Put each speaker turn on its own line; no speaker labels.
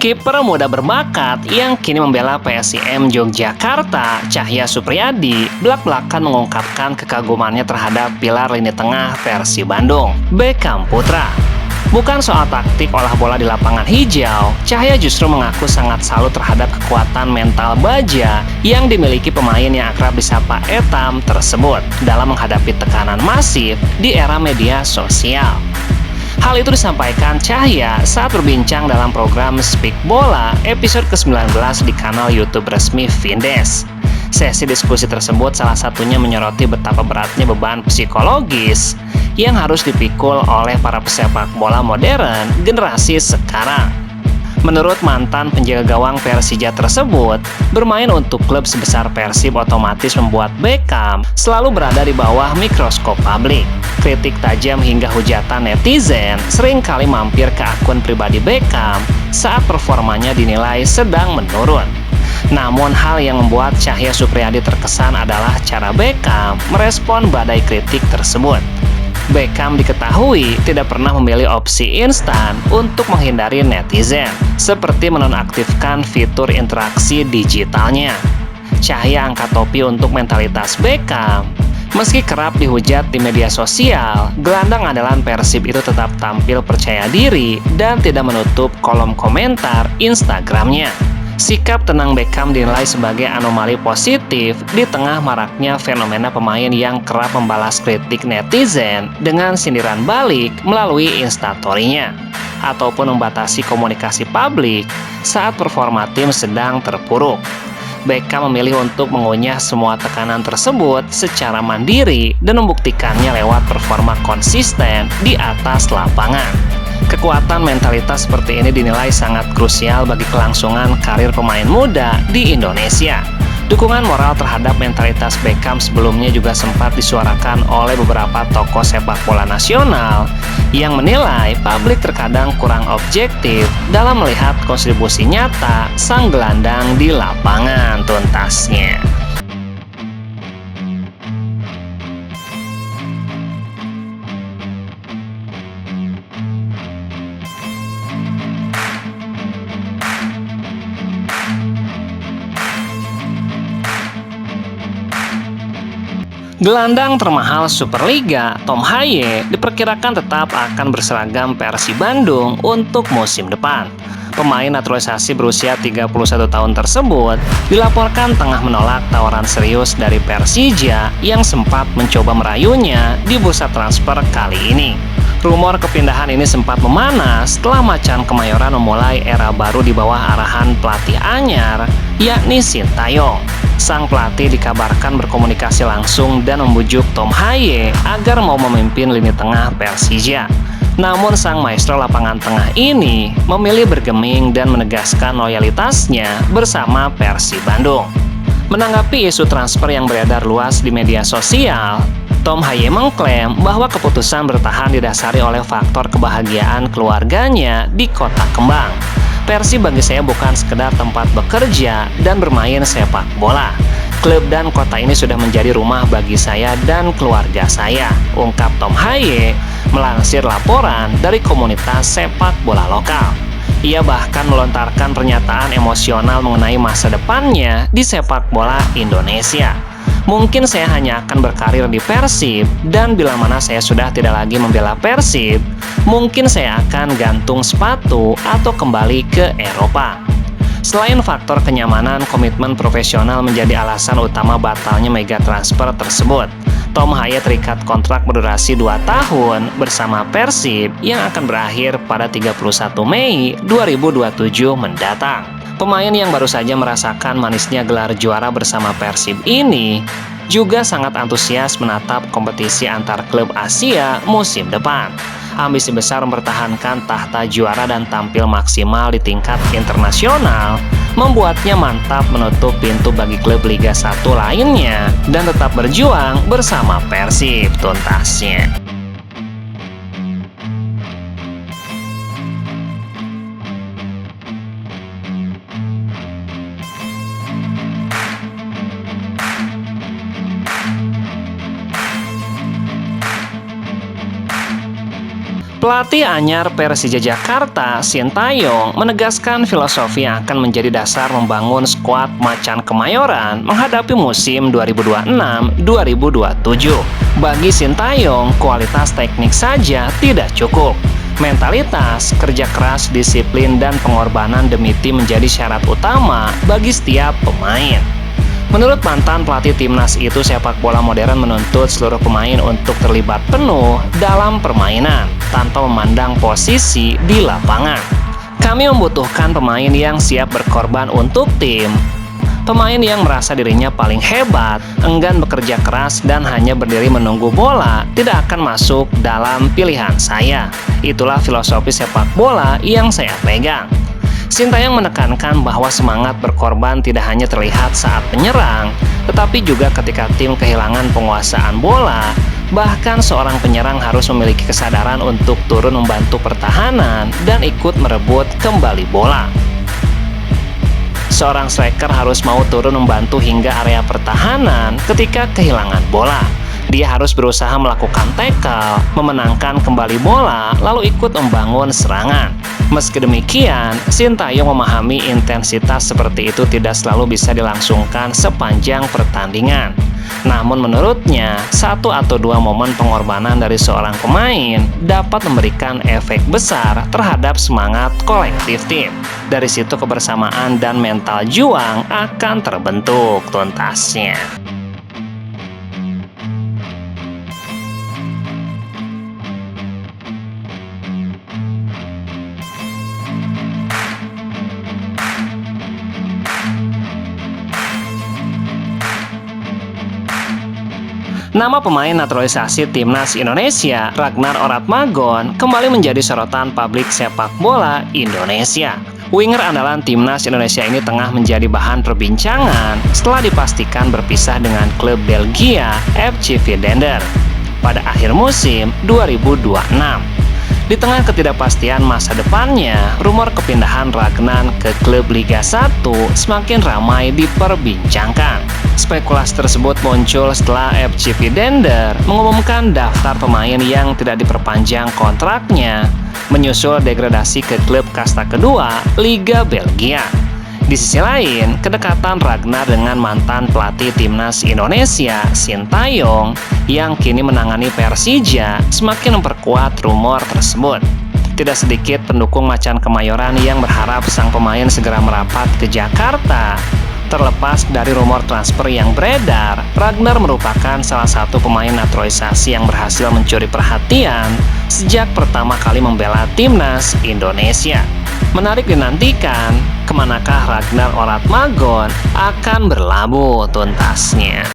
Kiper muda berbakat yang kini membela PSIM Yogyakarta, Cahya Supriyadi, belak-belakan mengungkapkan kekagumannya terhadap pilar lini tengah Persib Bandung, Beckham Putra. Bukan soal taktik olah bola di lapangan hijau, Cahya justru mengaku sangat salut terhadap kekuatan mental baja yang dimiliki pemain yang akrab disapa Etam tersebut dalam menghadapi tekanan masif di era media sosial. Hal itu disampaikan Cahya saat berbincang dalam program Speak Bola episode ke-19 di kanal YouTube resmi Vindes. Sesi diskusi tersebut salah satunya menyoroti betapa beratnya beban psikologis yang harus dipikul oleh para pesepak bola modern generasi sekarang. Menurut mantan penjaga gawang Persija tersebut, bermain untuk klub sebesar Persib otomatis membuat Beckham selalu berada di bawah mikroskop publik. Kritik tajam hingga hujatan netizen sering kali mampir ke akun pribadi Beckham saat performanya dinilai sedang menurun. Namun hal yang membuat Cahya Supriyadi terkesan adalah cara Beckham merespon badai kritik tersebut. Beckham diketahui tidak pernah memilih opsi instan untuk menghindari netizen, seperti menonaktifkan fitur interaksi digitalnya. Cahya angkat topi untuk mentalitas Beckham. Meski kerap dihujat di media sosial, gelandang andalan Persib itu tetap tampil percaya diri dan tidak menutup kolom komentar Instagramnya. Sikap tenang Beckham dinilai sebagai anomali positif di tengah maraknya fenomena pemain yang kerap membalas kritik netizen dengan sindiran balik melalui instastory-nya, ataupun membatasi komunikasi publik saat performa tim sedang terpuruk. Beckham memilih untuk mengunyah semua tekanan tersebut secara mandiri dan membuktikannya lewat performa konsisten di atas lapangan. Kekuatan mentalitas seperti ini dinilai sangat krusial bagi kelangsungan karir pemain muda di Indonesia. Dukungan moral terhadap mentalitas Beckham sebelumnya juga sempat disuarakan oleh beberapa tokoh sepak bola nasional yang menilai publik terkadang kurang objektif dalam melihat kontribusi nyata sang gelandang di lapangan tuntasnya. Gelandang termahal Superliga, Tom Haye, diperkirakan tetap akan berseragam Persib Bandung untuk musim depan. Pemain naturalisasi berusia 31 tahun tersebut dilaporkan tengah menolak tawaran serius dari Persija yang sempat mencoba merayunya di bursa transfer kali ini. Rumor kepindahan ini sempat memanas setelah Macan Kemayoran memulai era baru di bawah arahan pelatih anyar, yakni Sintayong. Sang pelatih dikabarkan berkomunikasi langsung dan membujuk Tom Haye agar mau memimpin lini tengah Persija. Namun sang maestro lapangan tengah ini memilih bergeming dan menegaskan loyalitasnya bersama Persib Bandung. Menanggapi isu transfer yang beredar luas di media sosial, Tom Haye mengklaim bahwa keputusan bertahan didasari oleh faktor kebahagiaan keluarganya di Kota Kembang. Persib bagi saya bukan sekedar tempat bekerja dan bermain sepak bola. Klub dan kota ini sudah menjadi rumah bagi saya dan keluarga saya, ungkap Tom Haye melansir laporan dari komunitas sepak bola lokal. Ia bahkan melontarkan pernyataan emosional mengenai masa depannya di sepak bola Indonesia. Mungkin saya hanya akan berkarir di Persib, dan bila mana saya sudah tidak lagi membela Persib, mungkin saya akan gantung sepatu atau kembali ke Eropa. Selain faktor kenyamanan, komitmen profesional menjadi alasan utama batalnya mega transfer tersebut. Tom Haye terikat kontrak berdurasi 2 tahun bersama Persib yang akan berakhir pada 31 Mei 2027 mendatang. Pemain yang baru saja merasakan manisnya gelar juara bersama Persib ini juga sangat antusias menatap kompetisi antar klub Asia musim depan. Ambisi besar mempertahankan tahta juara dan tampil maksimal di tingkat internasional membuatnya mantap menutup pintu bagi klub Liga 1 lainnya dan tetap berjuang bersama Persib tuntasnya. Pelatih anyar Persija Jakarta, Sintayong, menegaskan filosofi yang akan menjadi dasar membangun skuad Macan Kemayoran menghadapi musim 2026-2027. Bagi Sintayong, kualitas teknik saja tidak cukup. Mentalitas, kerja keras, disiplin, dan pengorbanan demi tim menjadi syarat utama bagi setiap pemain. Menurut mantan pelatih timnas itu, sepak bola modern menuntut seluruh pemain untuk terlibat penuh dalam permainan tanpa memandang posisi di lapangan. Kami membutuhkan pemain yang siap berkorban untuk tim, pemain yang merasa dirinya paling hebat, enggan bekerja keras, dan hanya berdiri menunggu bola tidak akan masuk dalam pilihan saya. Itulah filosofi sepak bola yang saya pegang. Sintayong menekankan bahwa semangat berkorban tidak hanya terlihat saat menyerang, tetapi juga ketika tim kehilangan penguasaan bola. Bahkan seorang penyerang harus memiliki kesadaran untuk turun membantu pertahanan dan ikut merebut kembali bola. Seorang striker harus mau turun membantu hingga area pertahanan ketika kehilangan bola. Dia harus berusaha melakukan tackle, memenangkan kembali bola, lalu ikut membangun serangan. Meski demikian, Sintayong memahami intensitas seperti itu tidak selalu bisa dilangsungkan sepanjang pertandingan. Namun menurutnya, 1 atau 2 momen pengorbanan dari seorang pemain dapat memberikan efek besar terhadap semangat kolektif tim. Dari situ kebersamaan dan mental juang akan terbentuk tuntasnya. Nama pemain naturalisasi timnas Indonesia, Ragnar Oratmagon, kembali menjadi sorotan publik sepak bola Indonesia. Winger andalan timnas Indonesia ini tengah menjadi bahan perbincangan setelah dipastikan berpisah dengan klub Belgia FC Vidender pada akhir musim 2026. Di tengah ketidakpastian masa depannya, rumor kepindahan Ragnar ke klub Liga 1 semakin ramai diperbincangkan. Spekulasi tersebut muncul setelah FC Vidender mengumumkan daftar pemain yang tidak diperpanjang kontraknya, menyusul degradasi ke klub kasta kedua Liga Belgia. Di sisi lain, kedekatan Ragnar dengan mantan pelatih timnas Indonesia, Sintayong, yang kini menangani Persija, semakin memperkuat rumor tersebut. Tidak sedikit pendukung Macan Kemayoran yang berharap sang pemain segera merapat ke Jakarta. Terlepas dari rumor transfer yang beredar, Ragnar merupakan salah satu pemain naturalisasi yang berhasil mencuri perhatian sejak pertama kali membela timnas Indonesia. Menarik dinantikan, kemanakah Ragnar Oratmagon akan berlabuh tuntasnya.